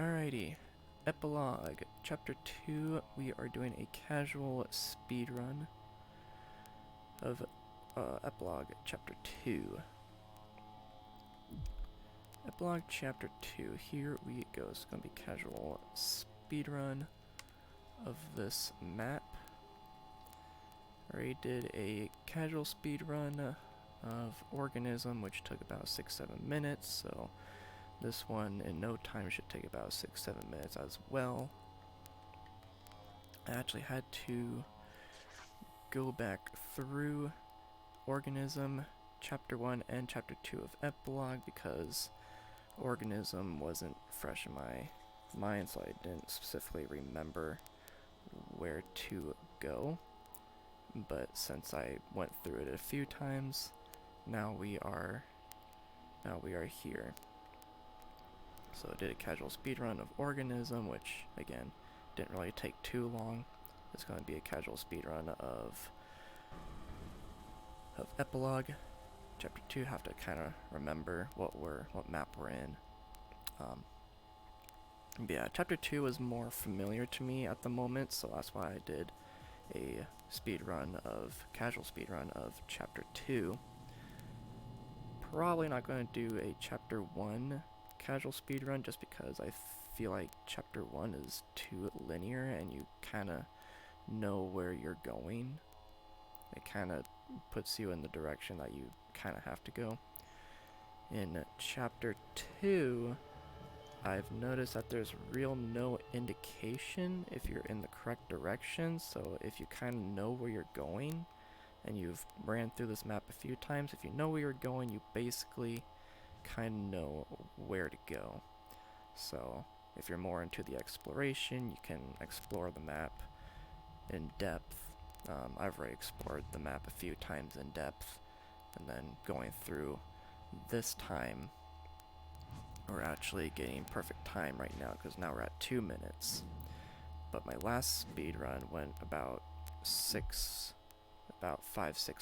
Alrighty, Epilogue Chapter 2, we are doing a casual speedrun of Epilogue Chapter 2. Epilogue Chapter 2, here we go. It's going to be casual speedrun of this map. Already did a casual speedrun of Organism, which took about 6-7 minutes, so this one in no time should take about 6-7 minutes as well. I actually had to go back through Organism Chapter 1 and Chapter 2 of Epilogue because Organism wasn't fresh in my mind, so I didn't specifically remember where to go. But since I went through it a few times, now we are here. So I did a casual speedrun of Organism, which again didn't really take too long. It's going to be a casual speedrun of Epilogue Chapter 2. Have to kind of remember what map we're in. But yeah, Chapter 2 was more familiar to me at the moment, so that's why I did a casual speedrun of Chapter 2. Probably not going to do a Chapter 1 casual speedrun just because I feel like Chapter 1 is too linear and you kind of know where you're going. It kind of puts you in the direction that you kind of have to go. In Chapter 2, I've noticed that there's no indication if you're in the correct direction, so if you kind of know where you're going and you've ran through this map a few times, if you know where you're going, you basically kind of know where to go. So if you're more into the exploration, you can explore the map in depth. I've already explored the map a few times in depth, and then going through this time, we're actually getting perfect time right now because now we're at 2 minutes. But my last speed run went about 5-6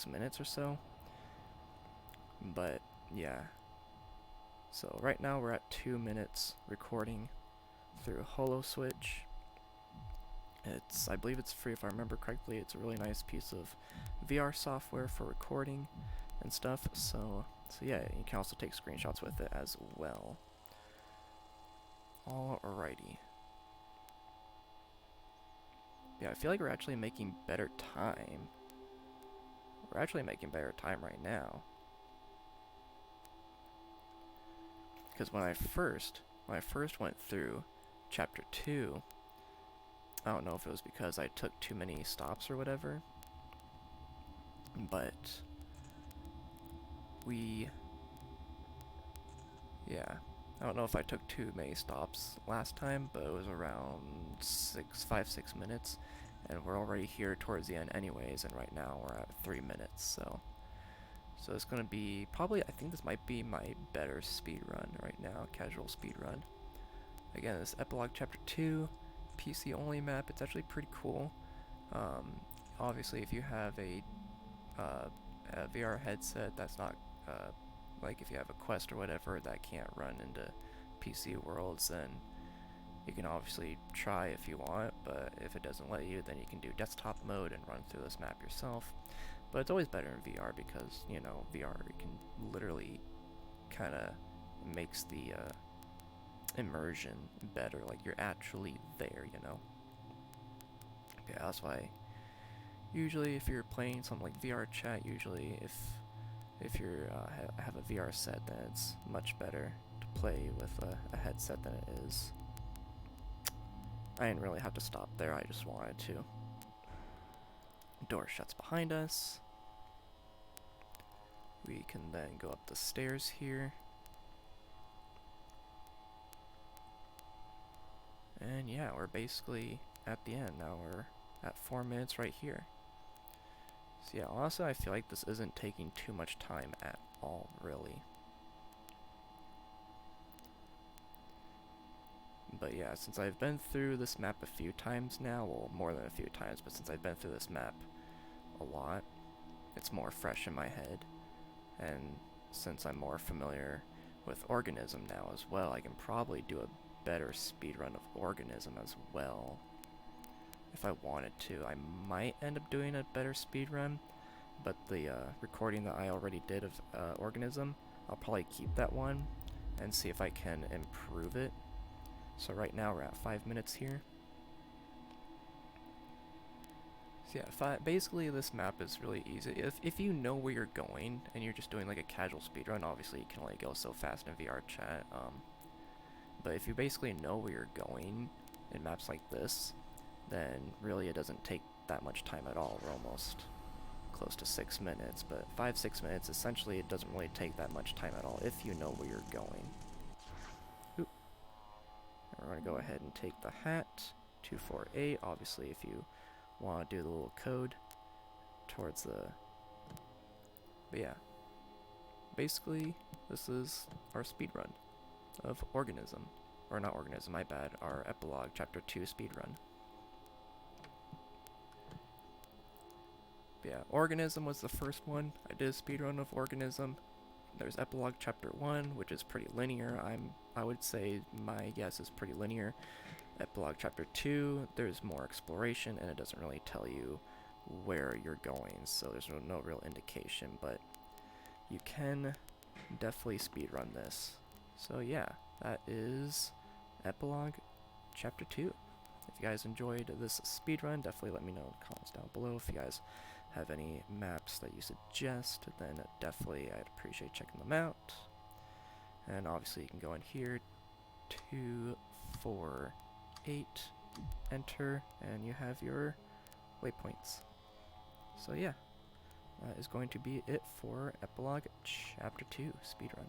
minutes or so. But yeah. So right now we're at 2 minutes recording through HoloSwitch. I believe it's free if I remember correctly. It's a really nice piece of VR software for recording and stuff. So yeah, you can also take screenshots with it as well. Alrighty. Yeah, I feel like we're actually making better time. We're actually making better time right now. Because when I first went through Chapter 2, I don't know if it was because I took too many stops or whatever, but I don't know if I took too many stops last time, but it was around 5-6 minutes, and we're already here towards the end anyways, and right now we're at 3 minutes, so it's gonna be probably, I think this might be my better speed run right now, casual speed run. Again, this Epilogue Chapter 2, PC only map. It's actually pretty cool. Obviously, if you have a VR headset that's not like if you have a Quest or whatever that can't run into PC worlds, then you can obviously try if you want, but if it doesn't let you, then you can do desktop mode and run through this map yourself. But it's always better in VR because, you know, VR can literally kind of makes the immersion better, like you're actually there, you know. Yeah, that's why usually if you're playing something like VRChat, usually if you're have a VR set, then it's much better to play with a headset than it is. I didn't really have to stop there, I just wanted to. Door shuts behind us. We can then go up the stairs here. And yeah, we're basically at the end. Now we're at 4 minutes right here. So yeah, honestly, I feel like this isn't taking too much time at all, really. But yeah, since I've been through this map a few times now, well, more than a few times, but since I've been through this map a lot, it's more fresh in my head. And since I'm more familiar with Organism now as well, I can probably do a better speedrun of Organism as well. If I wanted to, I might end up doing a better speedrun, but the recording that I already did of Organism, I'll probably keep that one and see if I can improve it. So right now we're at 5 minutes here. So yeah, basically this map is really easy. If you know where you're going and you're just doing like a casual speedrun, obviously you can only go so fast in VRChat. But if you basically know where you're going in maps like this, then really it doesn't take that much time at all. We're almost close to 6 minutes, but 5-6 minutes, essentially it doesn't really take that much time at all if you know where you're going. Oop. And we're going to go ahead and take the hat, 248, obviously if you want to do the little code towards the... But yeah, basically this is our speedrun of Organism. Or not Organism, my bad, our Epilogue Chapter 2 speedrun. But yeah, Organism was the first one. I did a speedrun of Organism. There's Epilogue Chapter 1, which is pretty linear. I would say my guess is pretty linear. Epilogue Chapter 2, there's more exploration, and it doesn't really tell you where you're going, so there's no real indication, but you can definitely speedrun this. So yeah, that is Epilogue Chapter 2. If you guys enjoyed this speedrun, definitely let me know in the comments down below. If you guys have any maps that you suggest, then definitely I'd appreciate checking them out. And obviously you can go in here, 2, 4, 8, enter, and you have your waypoints. So yeah, that is going to be it for Epilogue Chapter 2 speedrun.